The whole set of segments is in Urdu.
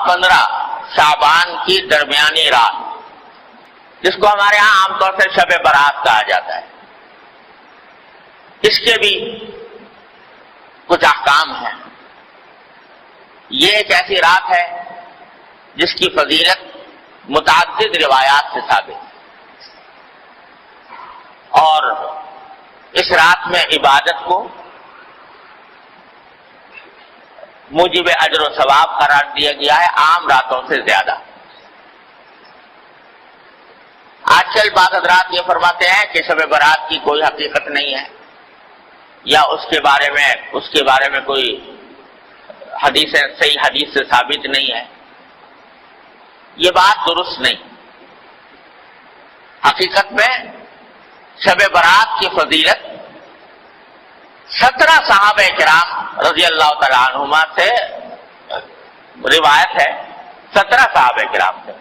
15 شعبان کی درمیانی رات، جس کو ہمارے ہاں عام طور سے شب برات کہا جاتا ہے، اس کے بھی کچھ احکام ہیں۔ یہ ایک ایسی رات ہے جس کی فضیلت متعدد روایات سے ثابت ہے، اور اس رات میں عبادت کو موجب اجر و ثواب قرار دیا گیا ہے عام راتوں سے زیادہ۔ آج کل بعض حضرات یہ فرماتے ہیں کہ شب برات کی کوئی حقیقت نہیں ہے، یا اس کے بارے میں کوئی صحیح حدیث سے ثابت نہیں ہے۔ یہ بات درست نہیں۔ حقیقت میں شب برات کی فضیلت 17 صحابہ کرام رضی اللہ تعالی عنہما سے روایت ہے، 17 صحابہ کرام سے،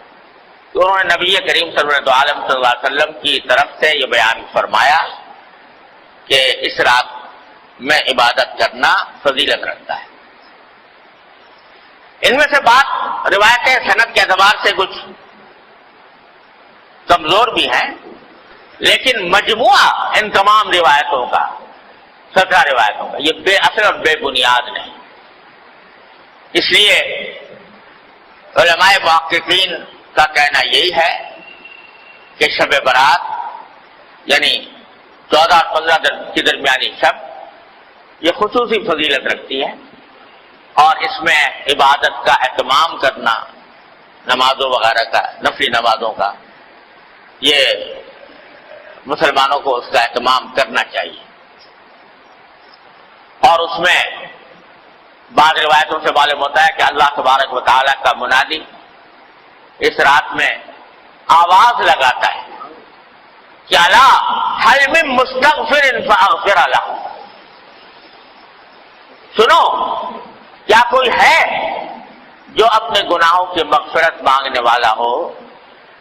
تو انہوں نے نبی کریم صلی اللہ علیہ وسلم کی طرف سے یہ بیان فرمایا کہ اس رات میں عبادت کرنا فضیلت رکھتا ہے۔ ان میں سے بات روایتیں سند کے اعتبار سے کچھ کمزور بھی ہیں، لیکن مجموعہ ان تمام روایتوں کا 17 روایتوں کا یہ بے اثر اور بے بنیاد نہیں۔ اس لیے علماء محققین کا کہنا یہی ہے کہ شب برات یعنی 14 اور 15 کی درمیانی شب یہ خصوصی فضیلت رکھتی ہے، اور اس میں عبادت کا اہتمام کرنا، نمازوں وغیرہ کا، نفلی نمازوں کا، یہ مسلمانوں کو اس کا اہتمام کرنا چاہیے۔ اور اس میں بعض روایتوں سے معلوم ہوتا ہے کہ اللہ تبارک و تعالیٰ کا منادی اس رات میں آواز لگاتا ہے کہ الا هل من مستغفر فاغفر له، سنو کیا کوئی ہے جو اپنے گناہوں کی مغفرت مانگنے والا ہو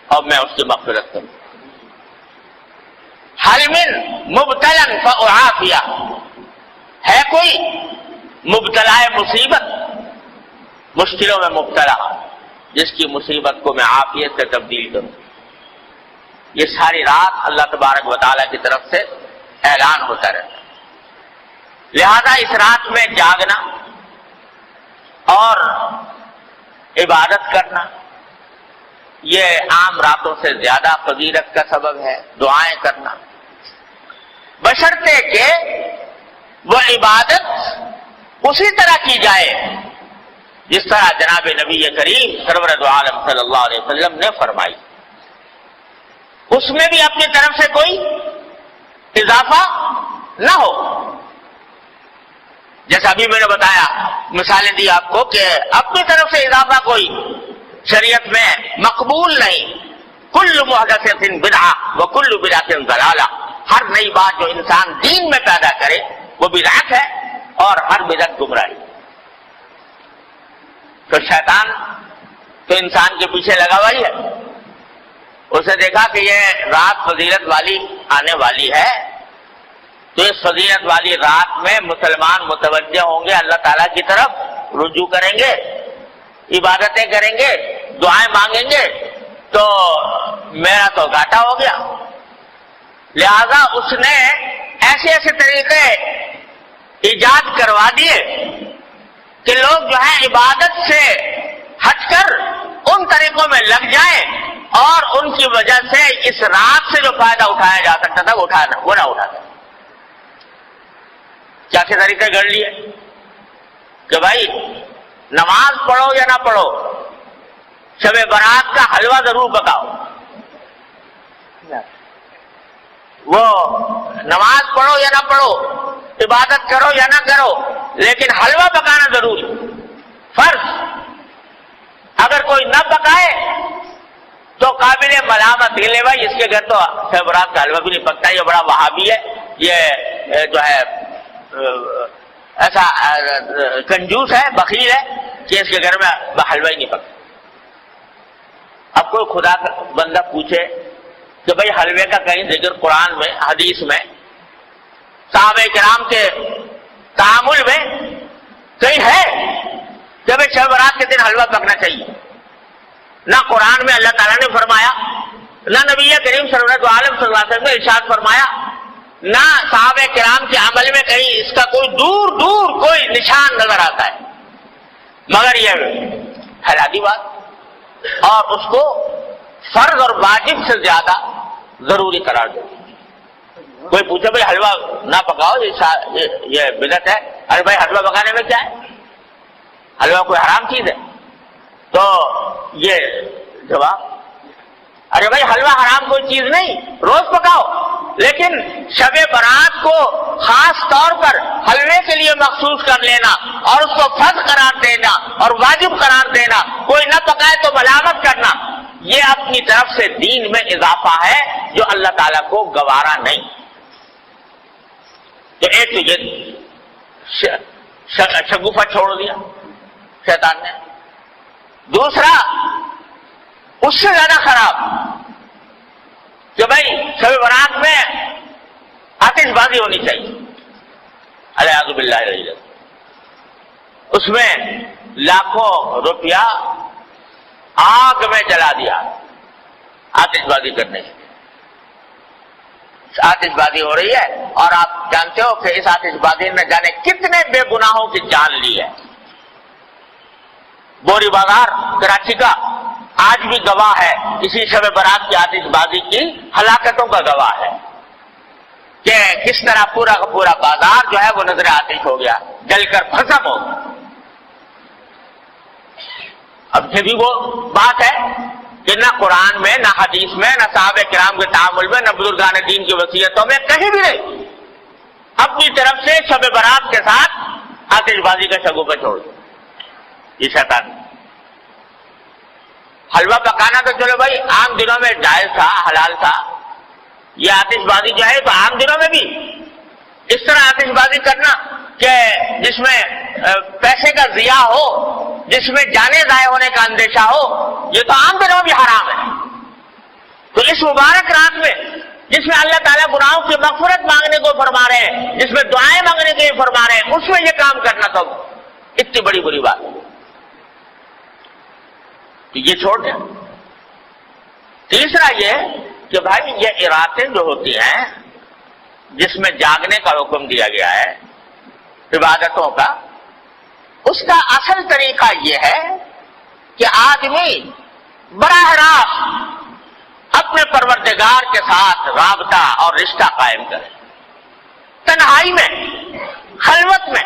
اور میں اس کی مغفرت کروں۔ هل من مبتلا فاعافیہ، ہے کوئی مبتلا مصیبت، مشکلوں میں مبتلا جس کی مصیبت کو میں عافیت سے تبدیل کروں۔ یہ ساری رات اللہ تبارک و تعالیٰ کی طرف سے اعلان ہوتا رہتا ہے۔ لہذا اس رات میں جاگنا اور عبادت کرنا یہ عام راتوں سے زیادہ فضیلت کا سبب ہے۔ دعائیں کرنا بشرطے کہ وہ عبادت اسی طرح کی جائے جس طرح جناب نبی کریم سرور دو عالم صلی اللہ علیہ وسلم نے فرمائی، اس میں بھی اپنی طرف سے کوئی اضافہ نہ ہو۔ جیسا ابھی میں نے بتایا، مثالیں دی آپ کو کہ اپنی طرف سے اضافہ کوئی شریعت میں مقبول نہیں۔ کل محدثۃ بدعہ وکل بدعۃ ضلالہ، ہر نئی بات جو انسان دین میں پیدا کرے وہ بدعت ہے، اور ہر بدعت گمراہی۔ تو شیطان تو انسان کے پیچھے لگا ہوا ہی ہے، اسے دیکھا کہ یہ رات فضیلت والی آنے والی ہے، تو اس فضیلت والی رات میں مسلمان متوجہ ہوں گے، اللہ تعالیٰ کی طرف رجوع کریں گے، عبادتیں کریں گے، دعائیں مانگیں گے، تو میرا تو گھاٹا ہو گیا۔ لہذا اس نے ایسے ایسے طریقے ایجاد کروا دیے کہ لوگ جو ہے عبادت سے ہٹ کر ان طریقوں میں لگ جائیں، اور ان کی وجہ سے اس رات سے جو فائدہ اٹھایا جا سکتا تھا وہ نہ اٹھا سکتا۔ کیا کے طریقے گڑ لیے کہ بھائی نماز پڑھو یا نہ پڑھو، شب برات کا حلوہ ضرور پکاؤ۔ وہ نماز پڑھو یا نہ پڑھو، عبادت کرو یا نہ کرو، لیکن حلوہ پکانا ضروری فرض۔ اگر کوئی نہ پکائے تو قابل ملامت ہی لے بھائی، اس کے گھر تو شب برات کا حلوہ بھی نہیں پکتا، یہ بڑا وہابی ہے، یہ جو ہے ایسا کنجوس ہے، بخیل ہے کہ اس کے گھر میں حلوہ ہی نہیں پکتا۔ اب کوئی خدا کا بندہ پوچھے کہ بھائی حلوے کا کہیں ذکر قرآن میں، حدیث میں، صحابہ کرام کے تعامل میں کہیں ہے کہ بھائی شب برات کے دن حلوہ پکنا چاہیے. نہ قرآن میں اللہ تعالیٰ نے فرمایا، نہ نبی کریم صلی اللہ علیہ وسلم نے ارشاد فرمایا، نہ صحابہ کرام کے عمل میں کہیں اس کا کوئی دور دور کوئی نشان نظر آتا ہے، مگر یہ حیاتی بات اور اس کو فرض اور واجب سے زیادہ ضروری قرار دے. کوئی پوچھے بھائی حلوہ نہ پکاؤ، یہ بدعت ہے. ارے بھائی حلوہ پکانے میں کیا ہے؟ حلوہ کوئی حرام چیز ہے؟ تو یہ جواب، ارے بھائی حلوہ حرام کوئی چیز نہیں، روز پکاؤ، لیکن شب برات کو خاص طور پر حلوے کے لیے مخصوص کر لینا اور اس کو فرض قرار دینا اور واجب قرار دینا، کوئی نہ پکائے تو ملامت کرنا، یہ اپنی طرف سے دین میں اضافہ ہے جو اللہ تعالیٰ کو گوارا نہیں. تو ایک تو یہ شگوفہ چھوڑ دیا شیطان نے. دوسرا اس سے زیادہ خراب کہ بھائی شب برات میں آتش بازی ہونی چاہیے، الیاذ باللہ العظیم. اس میں لاکھوں روپیہ آگ میں جلا دیا آتش بازی کرنے سے. آتش بازی ہو رہی ہے اور آپ جانتے ہو کہ اس آتش بازی نے جانے کتنے بے گناہوں کی جان لی ہے. بوری بازار کراچی کا آج بھی گواہ ہے اسی شب برات کی آتش بازی کی ہلاکتوں کا گواہ ہے کہ کس طرح پورا کا پورا بازار جو ہے وہ نظر آتش ہو گیا، جل کر بھسم ہو گیا. اب یہ بھی وہ بات ہے کہ نہ قرآن میں، نہ حدیث میں، نہ صحابہ کرام کے تعامل میں، نہ بزرگان دین کی وصیتوں میں کہیں بھی نہیں اپنی طرف سے شب برات کے ساتھ آتش بازی کا شگوفہ چھوڑ دیا. یہ شیطان. حلوہ پکانا تو چلو بھائی عام دنوں میں جائز تھا، حلال تھا. یہ آتش بازی جو ہے تو عام دنوں میں بھی اس طرح آتش بازی کرنا کہ جس میں پیسے کا ضیاع ہو، جس میں جانے ضائع ہونے کا اندیشہ ہو، یہ تو عام دنوں بھی حرام ہے. تو اس مبارک رات میں جس میں اللہ تعالیٰ گناہوں کی مغفرت مانگنے کو فرما رہے ہیں، جس میں دعائیں مانگنے کے لیے فرما رہے ہیں، اس میں یہ کام کرنا تو اتنی بڑی بری بات ہے کہ یہ چھوڑ دیں. تیسرا یہ کہ بھائی یہ راتیں جو ہوتی ہیں جس میں جاگنے کا حکم دیا گیا ہے عبادتوں کا، اس کا اصل طریقہ یہ ہے کہ آدمی براہ راست اپنے پروردگار کے ساتھ رابطہ اور رشتہ قائم کرے، تنہائی میں، خلوت میں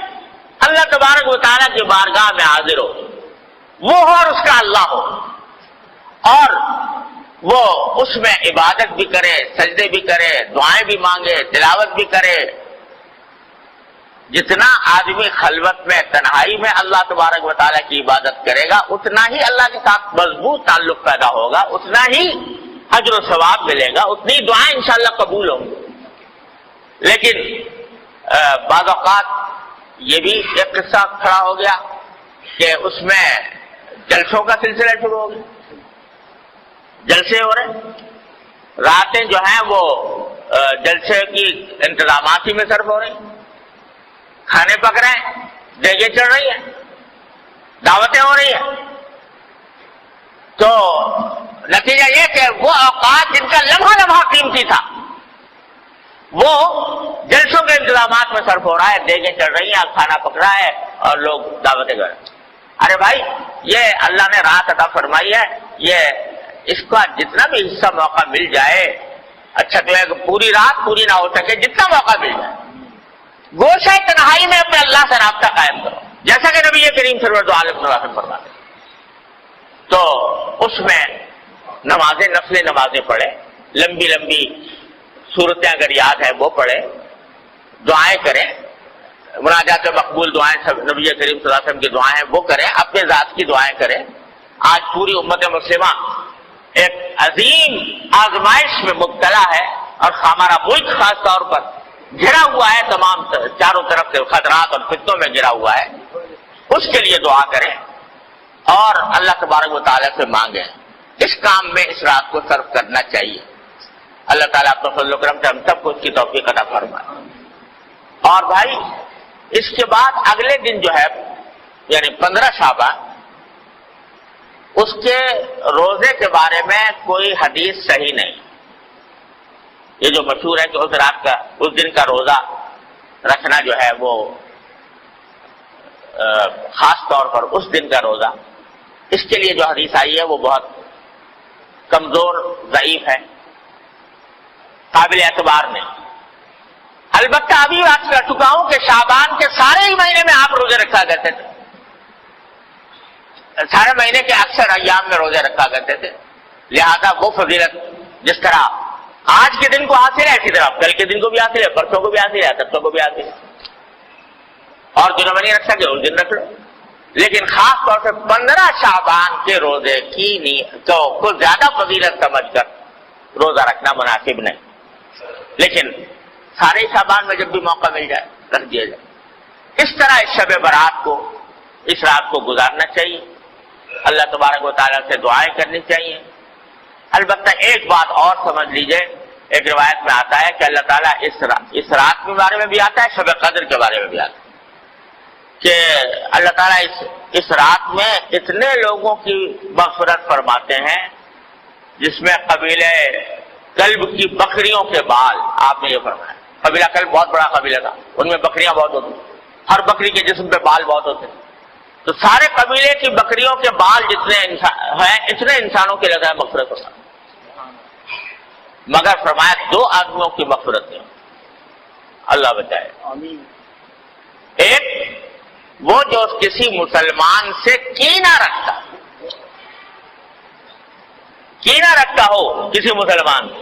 اللہ تبارک و تعالیٰ کی بارگاہ میں حاضر ہو، وہ ہو اور اس کا اللہ ہو، اور وہ اس میں عبادت بھی کرے، سجدے بھی کرے، دعائیں بھی مانگے، تلاوت بھی کرے. جتنا آدمی خلوت میں، تنہائی میں اللہ تبارک و تعالیٰ کی عبادت کرے گا، اتنا ہی اللہ کے ساتھ مضبوط تعلق پیدا ہوگا، اتنا ہی اجر و ثواب ملے گا، اتنی دعائیں انشاءاللہ قبول ہوں گی. لیکن بعض اوقات یہ بھی ایک قصہ کھڑا ہو گیا کہ اس میں جلسوں کا سلسلہ شروع ہو گیا. جلسے ہو رہے، راتیں جو ہیں وہ جلسے کی انتظامات ہی میں صرف ہو رہی، کھانے پک رہے ہیں، دیگیں چڑھ رہی ہیں، دعوتیں ہو رہی ہیں. تو نتیجہ یہ کہ وہ اوقات جن کا لمحہ لمحہ قیمتی تھا وہ جلسوں کے انتظامات میں صرف ہو رہا ہے، دیگیں چڑھ رہی ہیں، کھانا پک رہا ہے اور لوگ دعوتیں کر رہے ہیں. ارے بھائی یہ اللہ نے رات عطا فرمائی ہے، یہ اس کا جتنا بھی حصہ موقع مل جائے، اچھا تو ہے کہ پوری رات پوری نہ ہو سکے، جتنا موقع مل جائے گوشہ تنہائی میں اپنے اللہ سے رابطہ قائم کرو، جیسا کہ نبی کریم صلی اللہ علیہ وسلم فرماتے. تو اس میں نمازیں، نفل نمازیں پڑھے، لمبی لمبی صورتیں اگر یاد ہے وہ پڑھے، دعائیں کریں، مناجات مقبول دعائیں، نبی کریم صلی اللہ علیہ وسلم کی دعائیں ہیں وہ کریں، اپنے ذات کی دعائیں کریں. آج پوری امت مسلمہ ایک عظیم آزمائش میں مبتلا ہے اور ہمارا ملک خاص طور پر گھرا ہوا ہے، تمام چاروں طرف سے خطرات اور فتنوں میں گھرا ہوا ہے. اس کے لیے دعا کریں اور اللہ تبارک و تعالیٰ سے مانگیں. اس کام میں اس رات کو صرف کرنا چاہیے. اللہ تعالیٰ اپنے فضل و کرم سے ہم سب کو اس کی توفیق عطا فرمائے. اور بھائی اس کے بعد اگلے دن جو ہے یعنی 15 شعبان، اس کے روزے کے بارے میں کوئی حدیث صحیح نہیں. یہ جو مشہور ہے کہ اس رات کا، اس دن کا روزہ رکھنا جو ہے وہ خاص طور پر اس دن کا روزہ، اس کے لیے جو حدیث آئی ہے وہ بہت کمزور، ضعیف ہے، قابل اعتبار نہیں. البتہ ابھی بات کر چکا ہوں کہ شعبان کے سارے ہی مہینے میں آپ روزے رکھا کرتے تھے، سارے مہینے کے اکثر ایام میں روزے رکھا کرتے تھے. لہذا وہ فضیلت جس طرح آج کے دن کو حاصل ہے، اسی طرح کل کے دن کو بھی حاصل ہے، پرسوں کو بھی حاصل ہے، ترسوں کو بھی حاصل ہے. اور دنوں میں نہیں رکھ سکے اس دن رکھ لو. لیکن خاص طور سے 15 شعبان کے روزے کی تو کچھ زیادہ فضیلت سمجھ کر روزہ رکھنا مناسب نہیں. لیکن سارے شعبان میں جب بھی موقع مل جائے رکھ دیا جائے. اس طرح اس شب برات کو، اس رات کو گزارنا چاہیے. اللہ تبارک و تعالیٰ سے دعائیں کرنی چاہیے. البتہ ایک بات اور سمجھ لیجئے، ایک روایت میں آتا ہے کہ اللہ تعالیٰ اس رات کے بارے میں بھی آتا ہے، شب قدر کے بارے میں بھی آتا ہے کہ اللہ تعالیٰ اس رات میں اتنے لوگوں کی مغفرت فرماتے ہیں جس میں قبیلہ کلب کی بکریوں کے بال. آپ نے یہ فرمایا، قبیلہ کلب بہت بڑا قبیلہ تھا، ان میں بکریاں بہت ہوتی، ہر بکری کے جسم پہ بال بہت ہوتے. تو سارے قبیلے کی بکریوں کے بال جتنے ہیں اتنے انسانوں کے لگا ہے مغفرت ہوتا، مگر فرمایا 2 آدمیوں کی مغفرت ہے. اللہ بچائے. ایک وہ جو کسی مسلمان سے کینہ رکھتا ہو کسی مسلمان سے.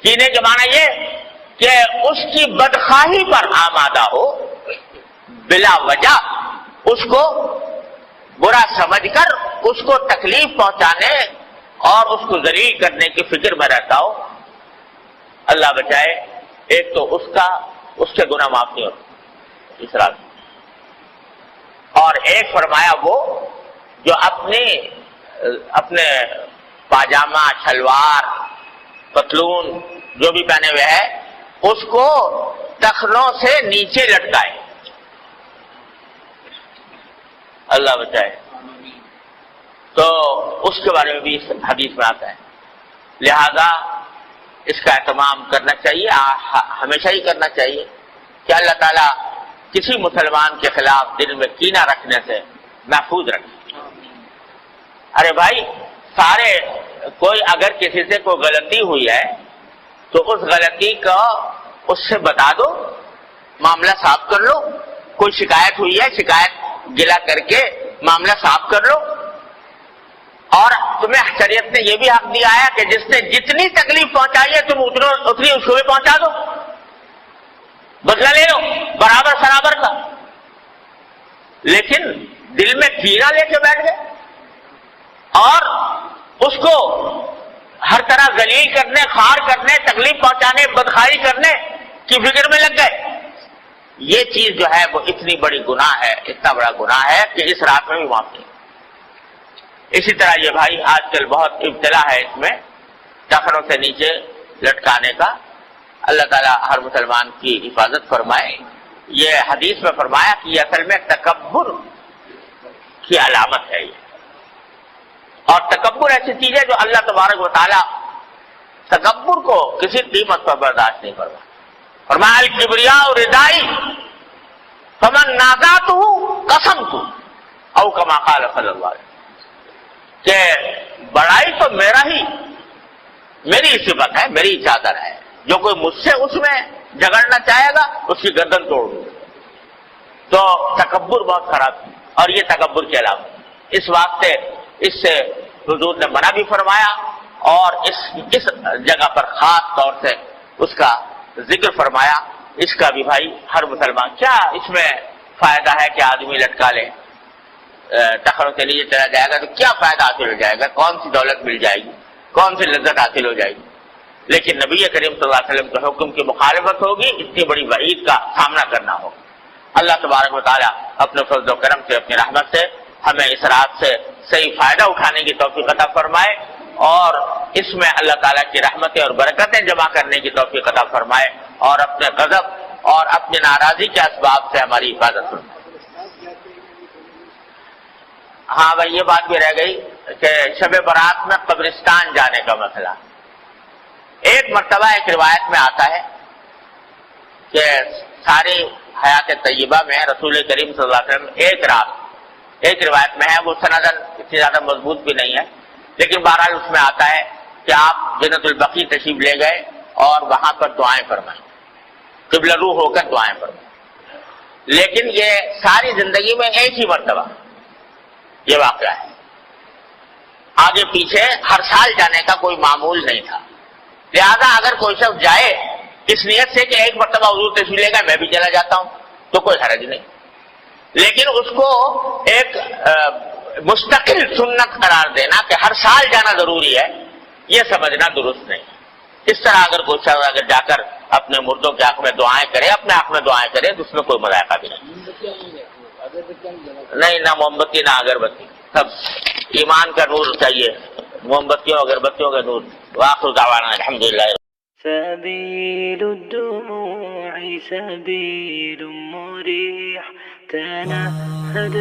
کینے کے معنی یہ کہ اس کی بدخواہی پر آمادہ ہو، بلا وجہ اس کو برا سمجھ کر اس کو تکلیف پہنچانے اور اس کو ذلیل کرنے کی فکر میں رہتا ہو. اللہ بچائے. ایک تو اس کے گناہ معاف نہیں ہوتے اس رات. اور ایک فرمایا وہ جو اپنے پاجامہ، شلوار، پتلون جو بھی پہنے ہوئے ہے اس کو ٹخنوں سے نیچے لٹکائے. اللہ بچائے. تو اس کے بارے میں بھی حدیث میں آتا ہے. لہذا اس کا اہتمام کرنا چاہیے، ہمیشہ ہی کرنا چاہیے کہ اللہ تعالیٰ کسی مسلمان کے خلاف دل میں کینہ رکھنے سے محفوظ رکھے. ارے بھائی، کوئی اگر کسی سے کوئی غلطی ہوئی ہے تو اس غلطی کو اس سے بتا دو، معاملہ صاف کر لو. کوئی شکایت ہوئی ہے، شکایت گلا کر کے معاملہ صاف کر لو. اور تمہیں شریعت نے یہ بھی حق دیا ہے کہ جس نے جتنی تکلیف پہنچائی ہے تم اتنی اس کو بھی پہنچا دو، بدلہ لے لو برابر سرابر کا. لیکن دل میں کینہ لے کے بیٹھ گئے اور اس کو ہر طرح ذلیل کرنے، خار کرنے، تکلیف پہنچانے، بدخواہی کرنے کی فکر میں لگ گئے. یہ چیز جو ہے وہ اتنی بڑی گناہ ہے، اتنا بڑا گناہ ہے کہ اس رات میں بھی معاف نہیں. اسی طرح یہ بھائی آج کل بہت ابتلا ہے اس میں ٹخنوں سے نیچے لٹکانے کا. اللہ تعالیٰ ہر مسلمان کی حفاظت فرمائے. یہ حدیث میں فرمایا کہ یہ اصل میں تکبر کی علامت ہے یہ. اور تکبر ایسی چیز ہے جو اللہ تبارک و تعالیٰ تکبر کو کسی قیمت پر برداشت نہیں فرماتا. فرمایا الکبریاء ردائی فمن نازعتہ قسمتہ او کما قال صلی اللہ علیہ وسلم. کہ بڑائی تو میری صفت ہے، میری چادر ہے. جو کوئی مجھ سے اس میں جگڑنا چاہے گا اس کی گردن توڑ دوں. تو تکبر بہت خراب ہے اور یہ تکبر کے علاوہ اس واسطے اس سے حضور نے منع بھی فرمایا اور اس جگہ پر خاص طور سے اس کا ذکر فرمایا. اس کا بھی بھائی ہر مسلمان، کیا اس میں فائدہ ہے کہ آدمی لٹکا لے، ٹخنوں کے لیے چلا جائے گا تو کیا فائدہ حاصل ہو جائے گا، کون سی دولت مل جائے گی، کون سی لذت حاصل ہو جائے گی. لیکن نبی کریم صلی اللہ علیہ وسلم کے حکم کی مخالفت ہوگی، اتنی بڑی وعید کا سامنا کرنا ہوگا. اللہ تبارک و تعالیٰ اپنے فضل و کرم سے، اپنی رحمت سے ہمیں اس رات سے صحیح فائدہ اٹھانے کی توفیق عطا فرمائے اور اس میں اللہ تعالیٰ کی رحمتیں اور برکتیں جمع کرنے کی توفیق عطا فرمائے اور اپنے غضب اور اپنی ناراضی کے اسباب سے ہماری حفاظت فرمائے. ہاں بھائی یہ بات بھی رہ گئی کہ شب برات میں قبرستان جانے کا مسئلہ. ایک مرتبہ ایک روایت میں آتا ہے کہ ساری حیات طیبہ میں رسول کریم صلی اللہ علیہ وسلم ایک رات، ایک روایت میں ہے، وہ سندن اتنی زیادہ مضبوط بھی نہیں ہے، لیکن بہرحال اس میں آتا ہے کہ آپ جنت البقیع تشریف لے گئے اور وہاں پر دعائیں فرمائیں، قبلہ رو ہو کر دعائیں فرمائیں. لیکن یہ ساری زندگی میں ایک ہی مرتبہ یہ واقعہ ہے، آگے پیچھے ہر سال جانے کا کوئی معمول نہیں تھا. لہذا اگر کوئی شخص جائے اس نیت سے کہ ایک مرتبہ حضور تشریف لے گا میں بھی چلا جاتا ہوں تو کوئی حرج نہیں، لیکن اس کو ایک مستقل سنت قرار دینا کہ ہر سال جانا ضروری ہے، یہ سمجھنا درست نہیں. اس طرح اگر کوئی شخص اگر جا کر اپنے مردوں کے حق میں دعائیں کرے، اپنے حق میں دعائیں کرے تو اس میں کوئی مذائقہ بھی نہیں، نہ موم بتی نہ اگربتی، سب ایمان کا نور چاہیے، موم بتیوں اگربتیوں کا نور. وآخر دعوانا الحمدللہ. سبيل الدموع سبيل مريح تنهد